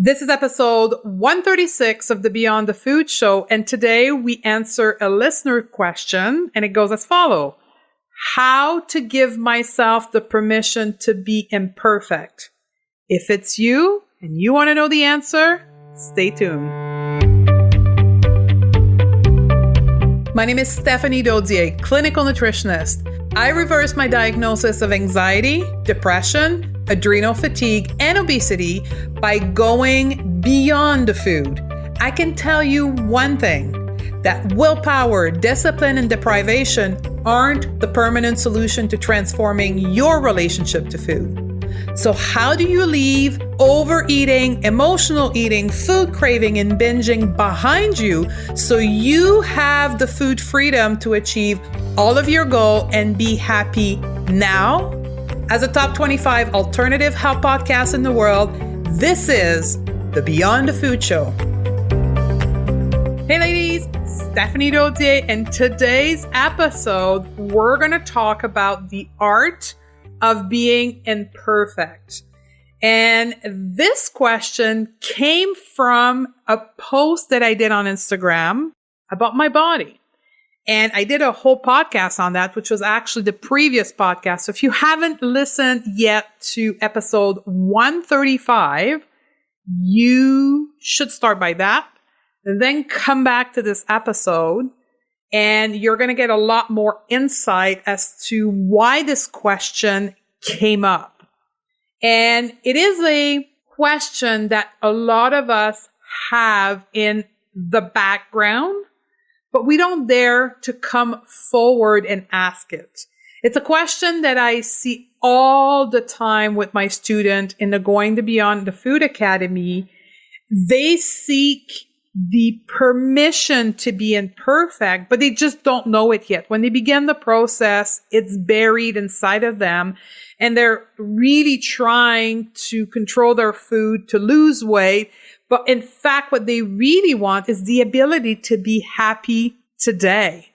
This is episode 136 of the Beyond the Food Show, and today we answer a listener question, and it goes as follows. How to give myself the permission to be imperfect? If it's you and you want to know the answer, stay tuned. My name is Stephanie Dodier, clinical nutritionist. I reversed my diagnosis of anxiety, depression, adrenal fatigue, and obesity by going beyond the food. I can tell you one thing, that willpower, discipline, and deprivation aren't the permanent solution to transforming your relationship to food. So how do you leave overeating, emotional eating, food craving, and binging behind you so you have the food freedom to achieve all of your goal and be happy now? As a top 25 alternative health podcast in the world, this is the Beyond the Food Show. Hey ladies, Stephanie Dodier, and today's episode, we're going to talk about the art of being imperfect. And this question came from a post that I did on Instagram about my body. And I did a whole podcast on that, which was actually the previous podcast. So if you haven't listened yet to episode 135, you should start by that and then come back to this episode. And you're going to get a lot more insight as to why this question came up. And it is a question that a lot of us have in the background, but we don't dare to come forward and ask it. It's a question that I see all the time with my student in the Going to Beyond the Food Academy. They seek the permission to be imperfect, but they just don't know it yet. When they begin the process, it's buried inside of them, and they're really trying to control their food, to lose weight. But in fact, what they really want is the ability to be happy today.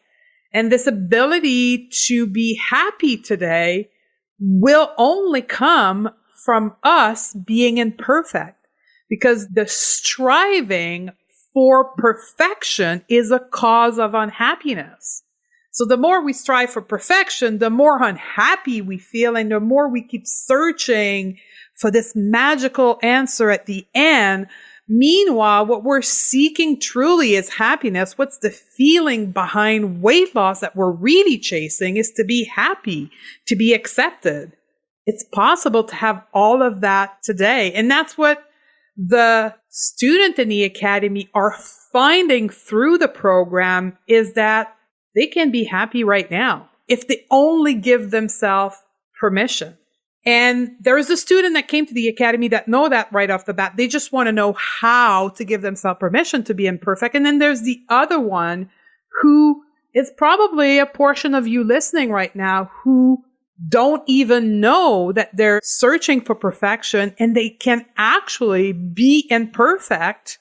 And this ability to be happy today will only come from us being imperfect, because the striving for perfection is a cause of unhappiness. So the more we strive for perfection, the more unhappy we feel, and the more we keep searching for this magical answer at the end. Meanwhile, what we're seeking truly is happiness. What's the feeling behind weight loss that we're really chasing is to be happy, to be accepted. It's possible to have all of that today. And that's what the student in the academy are finding through the program, is that they can be happy right now if they only give themselves permission. And there is a student that came to the academy that know that right off the bat. They just want to know how to give themselves permission to be imperfect. And then there's the other one who is probably a portion of you listening right now who don't even know that they're searching for perfection and they can actually be imperfect.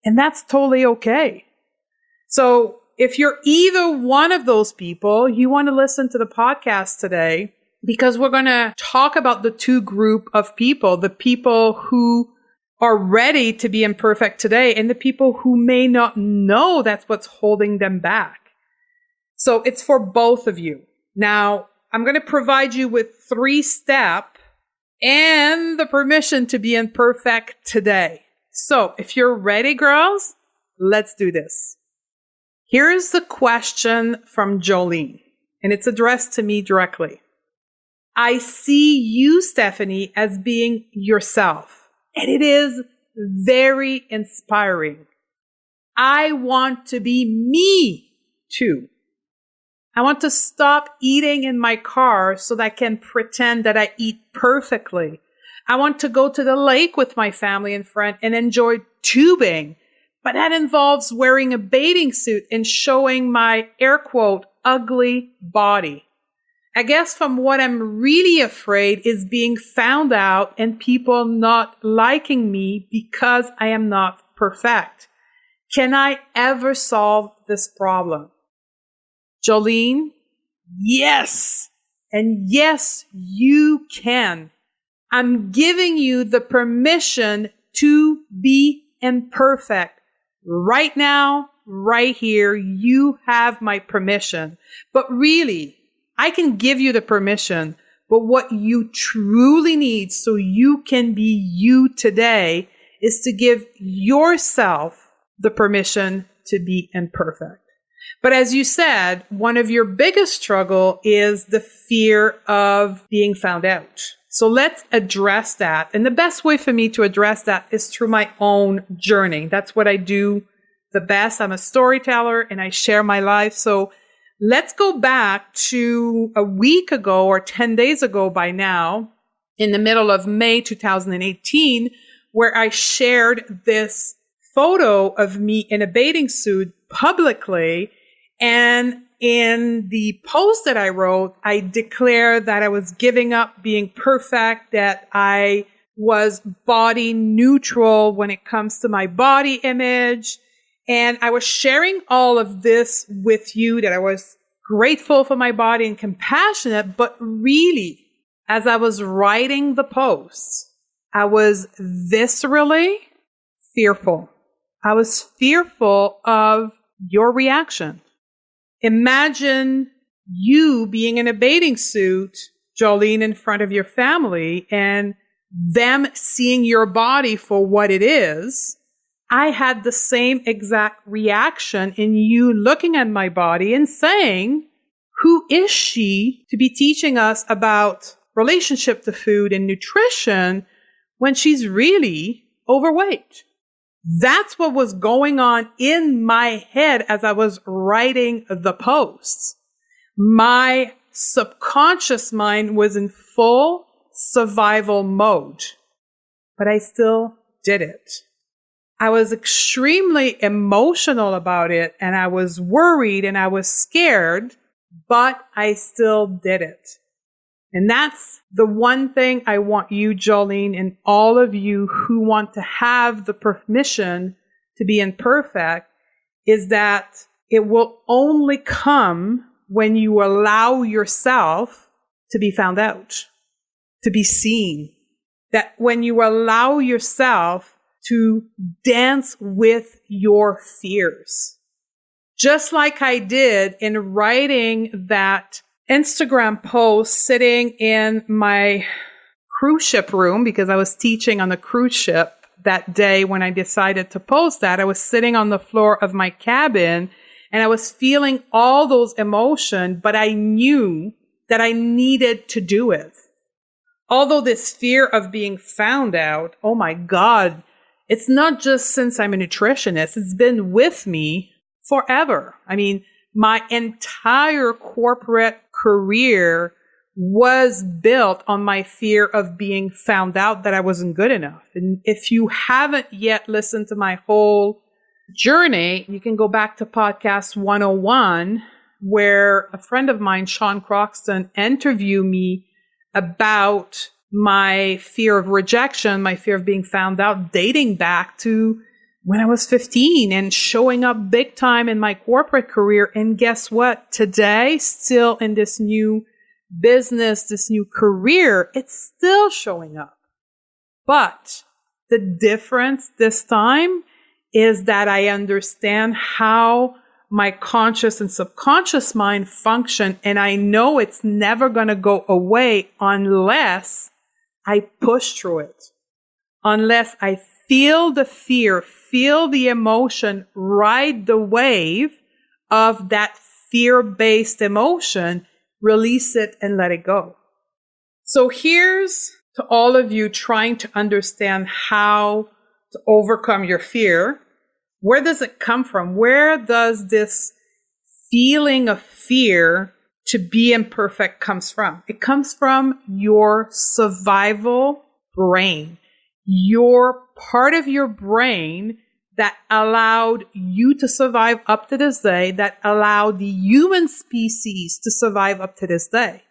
And that's totally okay. So if you're either one of those people, you want to listen to the podcast today, because we're going to talk about the two group of people, the people who are ready to be imperfect today and the people who may not know that's what's holding them back. So it's for both of you. Now, I'm going to provide you with 3 steps and the permission to be imperfect today. So if you're ready, girls, let's do this. Here's the question from Jolene, and it's addressed to me directly. I see you, Stephanie, as being yourself, and it is very inspiring. I want to be me too. I want to stop eating in my car so that I can pretend that I eat perfectly. I want to go to the lake with my family and friends and enjoy tubing, but that involves wearing a bathing suit and showing my, air quote, ugly body. I guess from what I'm really afraid is being found out and people not liking me because I am not perfect. Can I ever solve this problem? Jolene, yes. And yes, you can. I'm giving you the permission to be imperfect. Right now, right here, you have my permission. But really, I can give you the permission, but what you truly need so you can be you today is to give yourself the permission to be imperfect. But as you said, one of your biggest struggle is the fear of being found out. So let's address that. And the best way for me to address that is through my own journey. That's what I do the best. I'm a storyteller and I share my life. So let's go back to a week ago or 10 days ago by now, in the middle of May 2018, where I shared this photo of me in a bathing suit publicly. And in the post that I wrote, I declared that I was giving up being perfect, that I was body neutral when it comes to my body image. And I was sharing all of this with you, that I was grateful for my body and compassionate. But really, as I was writing the post, I was viscerally fearful. I was fearful of your reaction. Imagine you being in a bathing suit, Jolene, in front of your family and them seeing your body for what it is. I had the same exact reaction in you looking at my body and saying, who is she to be teaching us about relationship to food and nutrition when she's really overweight? That's what was going on in my head as I was writing the posts. My subconscious mind was in full survival mode, but I still did it. I was extremely emotional about it, and I was worried and I was scared, but I still did it. And that's the one thing I want you, Jolene, and all of you who want to have the permission to be imperfect, is that it will only come when you allow yourself to be found out, to be seen. That when you allow yourself to dance with your fears. Just like I did in writing that Instagram post sitting in my cruise ship room, because I was teaching on the cruise ship that day when I decided to post that. I was sitting on the floor of my cabin and I was feeling all those emotions, but I knew that I needed to do it. Although this fear of being found out, oh my God, it's not just since I'm a nutritionist, it's been with me forever. I mean, my entire corporate career was built on my fear of being found out, that I wasn't good enough. And if you haven't yet listened to my whole journey, you can go back to podcast 101, where a friend of mine, Sean Croxton, interviewed me about my fear of rejection, my fear of being found out, dating back to when I was 15 and showing up big time in my corporate career. And guess what? Today, still in this new business, this new career, it's still showing up. But the difference this time is that I understand how my conscious and subconscious mind function. And I know it's never going to go away unless I push through it, unless I feel the fear, feel the emotion, ride the wave of that fear-based emotion, release it and let it go. So here's to all of you trying to understand how to overcome your fear. Where does it come from? Where does this feeling of fear to be imperfect comes from? It comes from your survival brain, your part of your brain that allowed you to survive up to this day, that allowed the human species to survive up to this day.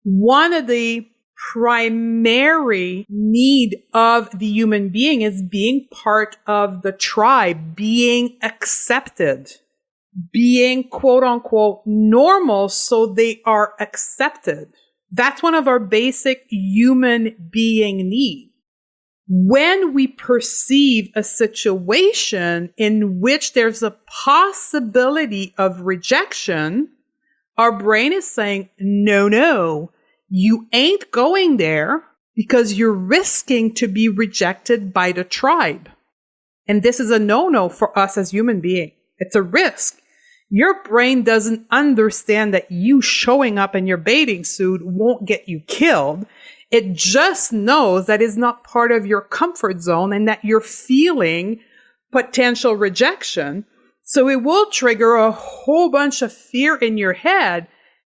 One of the primary need of the human being is being part of the tribe, being accepted, being quote unquote normal so they are accepted. That's one of our basic human being needs. when we perceive a situation in which there's a possibility of rejection, our brain is saying, no, you ain't going there because you're risking to be rejected by the tribe. And this is a no-no for us as human beings. It's a risk. Your brain doesn't understand that you showing up in your bathing suit won't get you killed. It just knows that it's not part of your comfort zone and that you're feeling potential rejection. So it will trigger a whole bunch of fear in your head.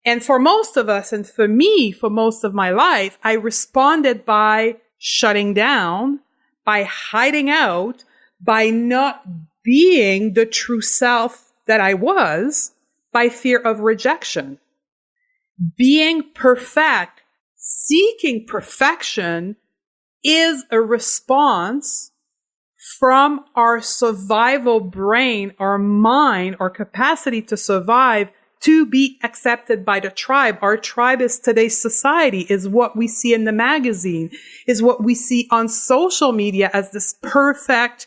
And for most of us, and for me, for most of my life, I responded by shutting down, by hiding out, by not being the true self that I was, by fear of rejection. Being perfect, seeking perfection is a response from our survival brain, our mind, our capacity to survive, to be accepted by the tribe. Our tribe is today's society, is what we see in the magazine, is what we see on social media as this perfect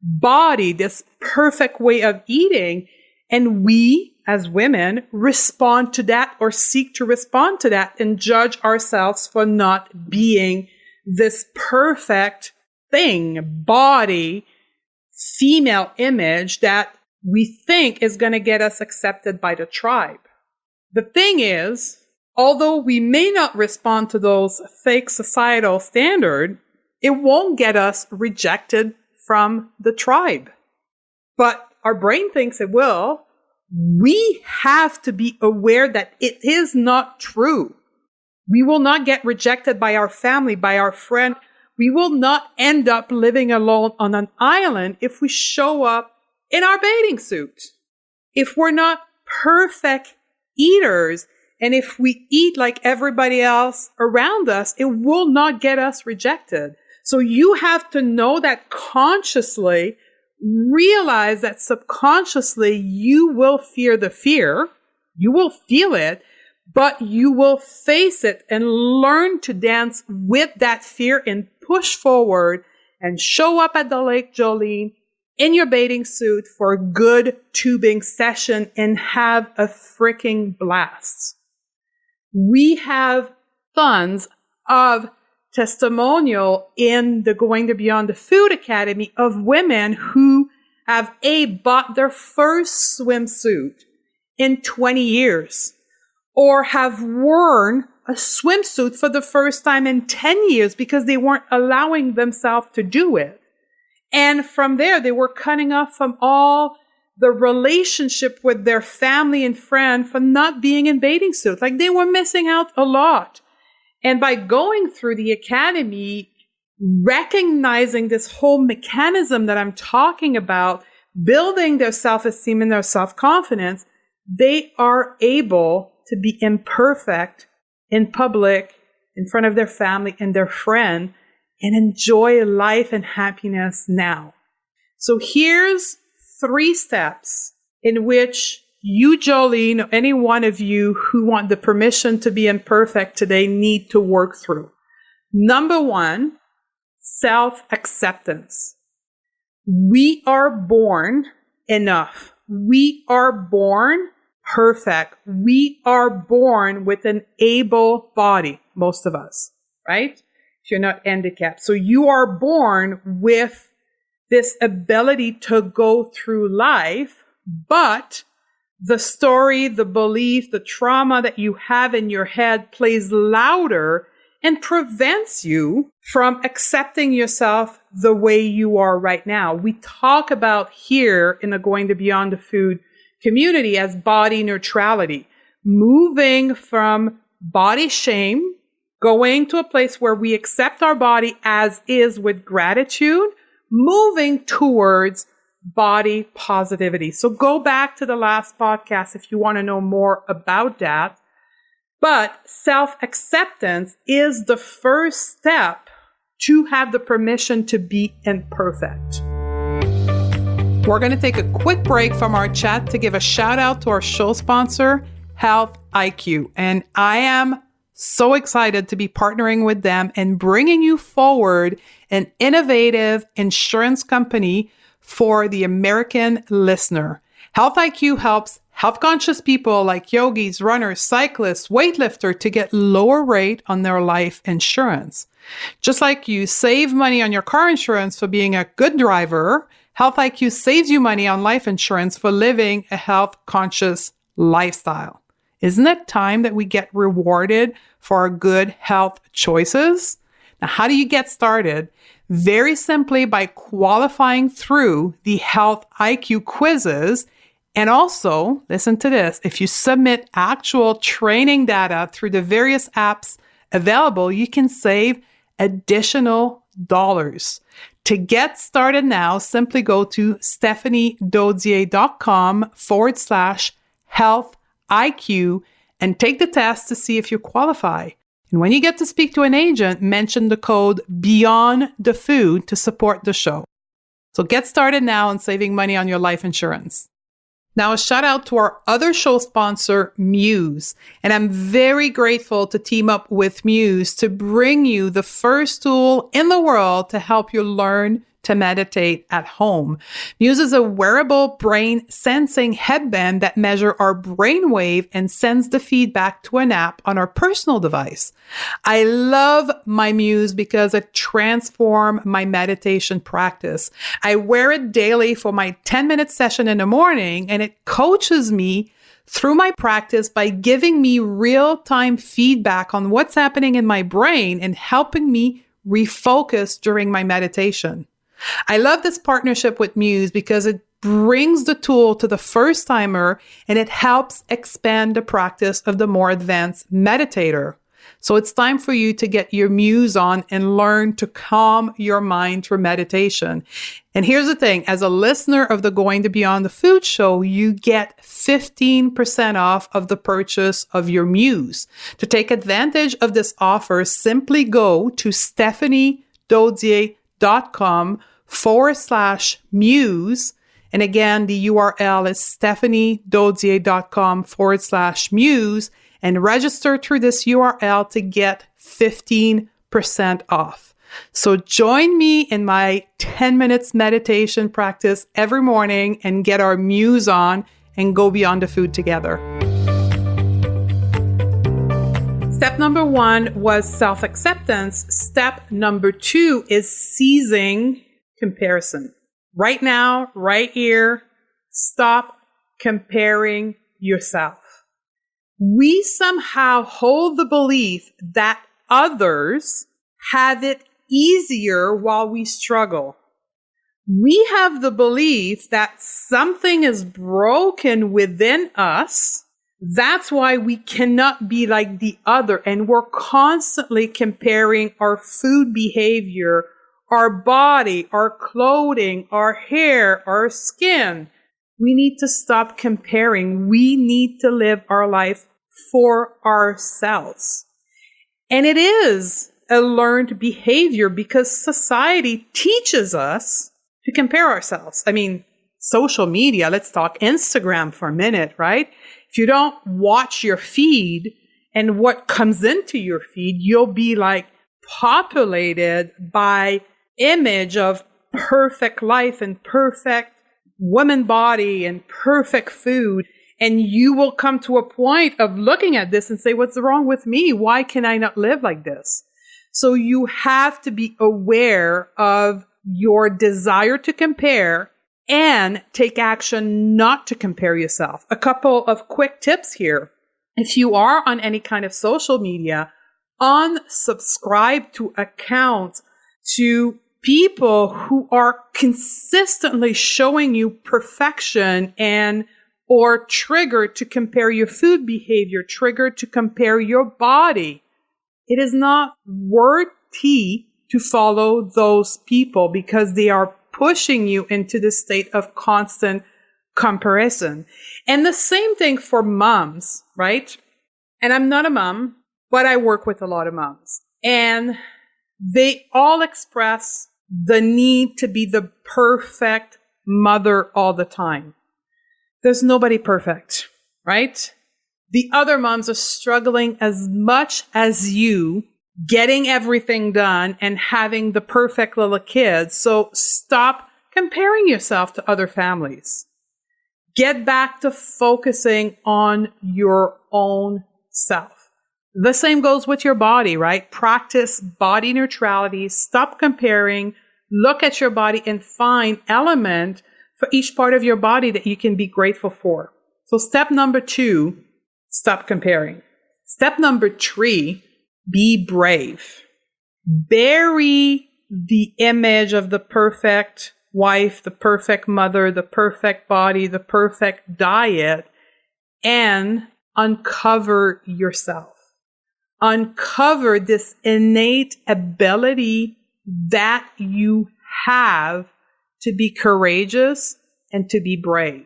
body, this perfect way of eating. And we, as women, respond to that or seek to respond to that and judge ourselves for not being this perfect thing, body, female image that we think is going to get us accepted by the tribe. The thing is, although we may not respond to those fake societal standards, it won't get us rejected from the tribe. But our brain thinks it will. We have to be aware that it is not true. We will not get rejected by our family, by our friend. We will not end up living alone on an island if we show up in our bathing suit. If we're not perfect eaters, and if we eat like everybody else around us, it will not get us rejected. So you have to know that consciously, realize that subconsciously you will fear the fear, you will feel it, but you will face it and learn to dance with that fear and push forward and show up at the Lake Jolene in your bathing suit for a good tubing session and have a freaking blast. We have tons of testimonial in the Going to Beyond the Food Academy of women who have bought their first swimsuit in 20 years or have worn a swimsuit for the first time in 10 years because they weren't allowing themselves to do it. And from there, they were cutting off from all the relationship with their family and friend for not being in bathing suits. Like they were missing out a lot. And by going through the academy, recognizing this whole mechanism that I'm talking about, building their self-esteem and their self-confidence, they are able to be imperfect in public, in front of their family and their friend, and enjoy life and happiness now. So here's 3 steps in which you, Jolene, or any one of you who want the permission to be imperfect today need to work through. Number 1, self-acceptance. We are born enough. We are born perfect. We are born with an able body, most of us, right? If you're not handicapped. So you are born with this ability to go through life, but the story, the belief, the trauma that you have in your head plays louder and prevents you from accepting yourself the way you are right now. We talk about here in the Going to Beyond the Food community as body neutrality, moving from body shame, going to a place where we accept our body as is with gratitude, moving towards body positivity. So go back to the last podcast if you want to know more about that. But self-acceptance is the first step to have the permission to be imperfect. We're going to take a quick break from our chat to give a shout out to our show sponsor, Health IQ. And I am so excited to be partnering with them and bringing you forward an innovative insurance company for the American listener. Health IQ helps health-conscious people like yogis, runners, cyclists, weightlifters to get lower rate on their life insurance. Just like you save money on your car insurance for being a good driver, Health IQ saves you money on life insurance for living a health-conscious lifestyle. Isn't it time that we get rewarded for our good health choices? Now, how do you get started? Very simply by qualifying through the Health IQ quizzes. And also, listen to this, if you submit actual training data through the various apps available, you can save additional dollars. To get started now, simply go to stephaniedodier.com/health IQ and take the test to see if you qualify. And when you get to speak to an agent, mention the code Beyond the Food to support the show. So get started now on saving money on your life insurance. Now, a shout out to our other show sponsor, Muse. And I'm very grateful to team up with Muse to bring you the first tool in the world to help you learn to meditate at home. Muse is a wearable brain sensing headband that measures our brainwave and sends the feedback to an app on our personal device. I love my Muse because it transformed my meditation practice. I wear it daily for my 10-minute session in the morning, and it coaches me through my practice by giving me real-time feedback on what's happening in my brain and helping me refocus during my meditation. I love this partnership with Muse because it brings the tool to the first timer and it helps expand the practice of the more advanced meditator. So it's time for you to get your Muse on and learn to calm your mind through meditation. And here's the thing, as a listener of the Going to Beyond the Food show, you get 15% off of the purchase of your Muse. To take advantage of this offer, simply go to stephaniedodier.com/muse. And again, the URL is stephaniedodier.com/muse and register through this URL to get 15% off. So join me in my 10 minutes meditation practice every morning and get our Muse on and go beyond the food together. Step number 1 was self-acceptance. Step number 2 is ceasing comparison. Right now, right here, stop comparing yourself. We somehow hold the belief that others have it easier while we struggle. We have the belief that something is broken within us. That's why we cannot be like the other. And we're constantly comparing our food behavior, our body, our clothing, our hair, our skin. We need to stop comparing. We need to live our life for ourselves. And it is a learned behavior because society teaches us to compare ourselves. I mean, social media, let's talk Instagram for a minute, right? If you don't watch your feed and what comes into your feed, you'll be like populated by image of perfect life and perfect woman body and perfect food. And you will come to a point of looking at this and say, what's wrong with me? Why can I not live like this? So you have to be aware of your desire to compare and take action not to compare yourself. A couple of quick tips here. If you are on any kind of social media, unsubscribe to accounts to people who are consistently showing you perfection and or triggered to compare your food behavior, triggered to compare your body. It is not worthy to follow those people because they are pushing you into the state of constant comparison. And the same thing for moms, right? And I'm not a mom, but I work with a lot of moms. And they all express the need to be the perfect mother all the time. There's nobody perfect, right? The other moms are struggling as much as you, getting everything done and having the perfect little kids. So stop comparing yourself to other families. Get back to focusing on your own self. The same goes with your body, right? Practice body neutrality. Stop comparing. Look at your body and find element for each part of your body that you can be grateful for. So step number 2, stop comparing. Step number 3, be brave. Bury the image of the perfect wife, the perfect mother, the perfect body, the perfect diet, and uncover yourself. Uncover this innate ability that you have to be courageous and to be brave.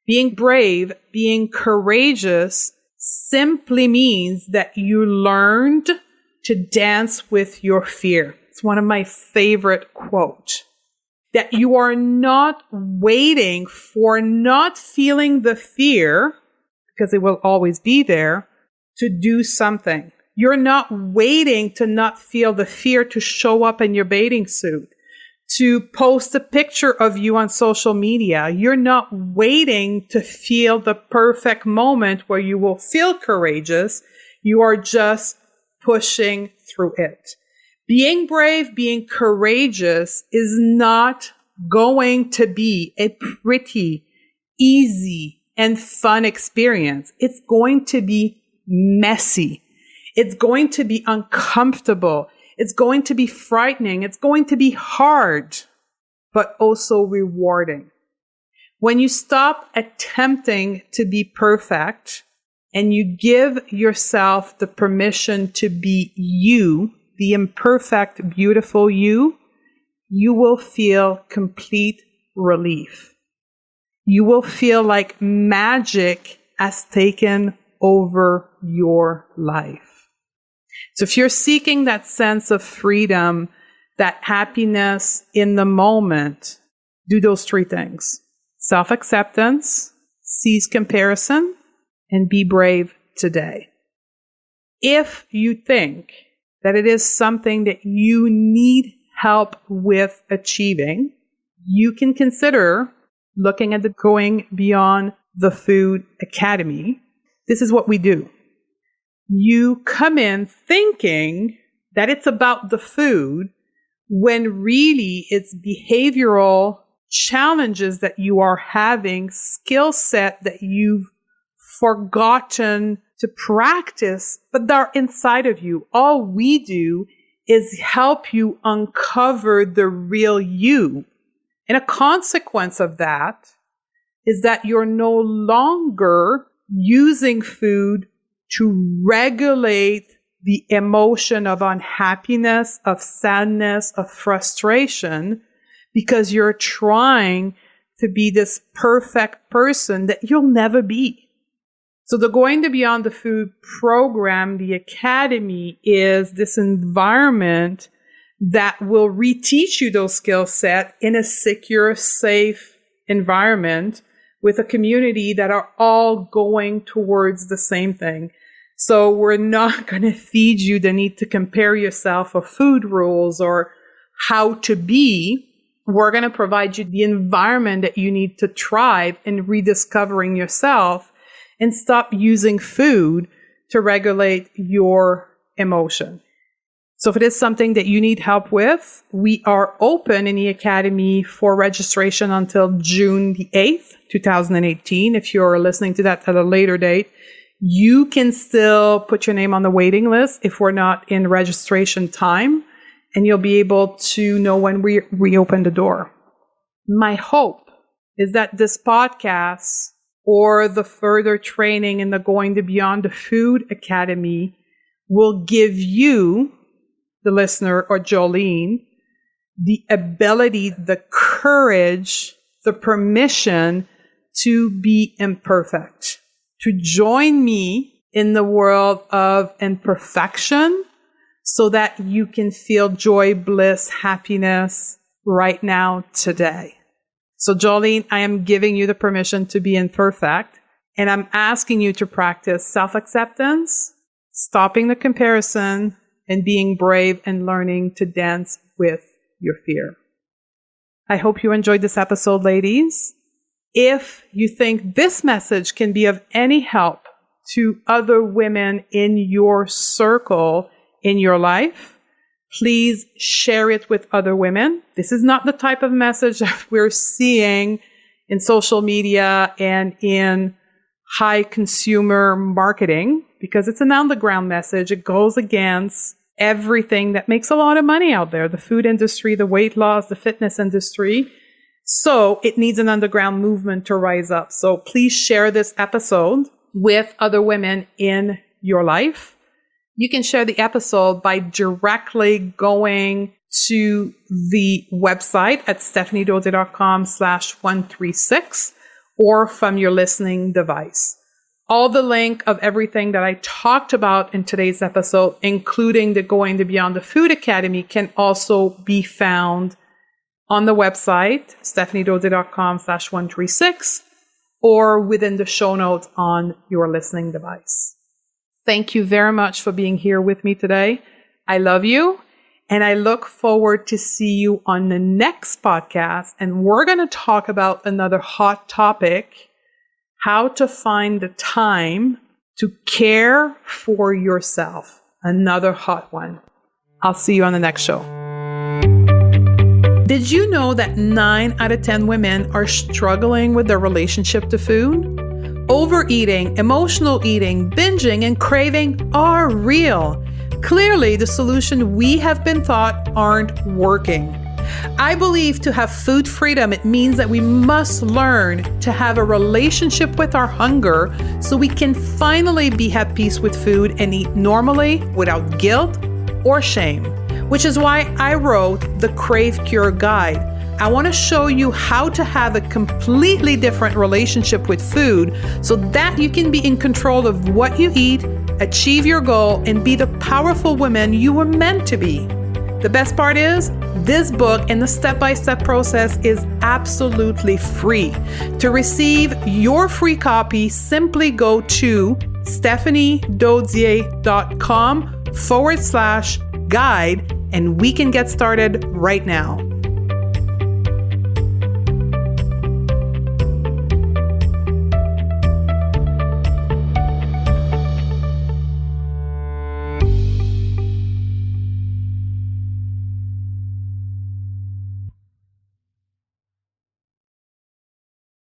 Being brave, being courageous simply means that you learned to dance with your fear. It's one of my favorite quotes. That you are not waiting for not feeling the fear, because it will always be there, to do something. You're not waiting to not feel the fear to show up in your bathing suit, to post a picture of you on social media. You're not waiting to feel the perfect moment where you will feel courageous. You are just pushing through it. Being brave, being courageous is not going to be a pretty, easy, and fun experience. It's going to be messy. It's going to be uncomfortable. It's going to be frightening. It's going to be hard, but also rewarding. When you stop attempting to be perfect and you give yourself the permission to be you, the imperfect, beautiful you, you will feel complete relief. You will feel like magic has taken over your life. So if you're seeking that sense of freedom, that happiness in the moment, do those 3 things. Self-acceptance, cease comparison, and be brave today. If you think that it is something that you need help with achieving, you can consider looking at the Going Beyond the Food Academy. This is what we do. You come in thinking that it's about the food when really it's behavioral challenges that you are having, skill set that you've forgotten to practice, but they're inside of you. All we do is help you uncover the real you. And a consequence of that is that you're no longer using food to regulate the emotion of unhappiness, of sadness, of frustration, because you're trying to be this perfect person that you'll never be. So the Going to Beyond the Food program, the Academy, is this environment that will reteach you those skill sets in a secure, safe environment with a community that are all going towards the same thing. So we're not going to feed you the need to compare yourself of food rules or how to be. We're going to provide you the environment that you need to thrive in rediscovering yourself and stop using food to regulate your emotion. So if it is something that you need help with, we are open in the Academy for registration until June the 8th, 2018. If you're listening to that at a later date, you can still put your name on the waiting list if we're not in registration time, and you'll be able to know when we reopen the door. My hope is that this podcast or the further training in the Going to Beyond the Food Academy will give you, the listener or Jolene, the ability, the courage, the permission to be imperfect, to join me in the world of imperfection so that you can feel joy, bliss, happiness right now, today. So Jolene, I am giving you the permission to be imperfect, And I'm asking you to practice self-acceptance, stopping the comparison, and being brave and learning to dance with your fear. I hope you enjoyed this episode, ladies. If you think this message can be of any help to other women in your circle, in your life, please share it with other women. This is not the type of message that we're seeing in social media and in high consumer marketing, because it's an underground message. It goes against everything that makes a lot of money out there, the food industry, the weight loss, the fitness industry. So it needs an underground movement to rise up. So please share this episode with other women in your life. You can share the episode by directly going to the website at stephaniedodier.com/136 or from your listening device. All the link of everything that I talked about in today's episode, including the Going to Beyond the Food Academy, can also be found on the website, stephaniedodier.com/136, or within the show notes on your listening device. Thank you very much for being here with me today. I love you, and I look forward to see you on the next podcast. And we're going to talk about another hot topic: how to find the time to care for yourself. Another hot one. I'll see you on the next show. Did you know that 9 out of 10 women are struggling with their relationship to food? Overeating, emotional eating, binging, and craving are real. Clearly, the solutions we have been taught aren't working. I believe to have food freedom, it means that we must learn to have a relationship with our hunger so we can finally be at peace with food and eat normally without guilt or shame, which is why I wrote the Crave Cure Guide. I want to show you how to have a completely different relationship with food so that you can be in control of what you eat, achieve your goal, and be the powerful woman you were meant to be. The best part is, this book and the step-by-step process is absolutely free. To receive your free copy, simply go to stephaniedodier.com/guide, and we can get started right now.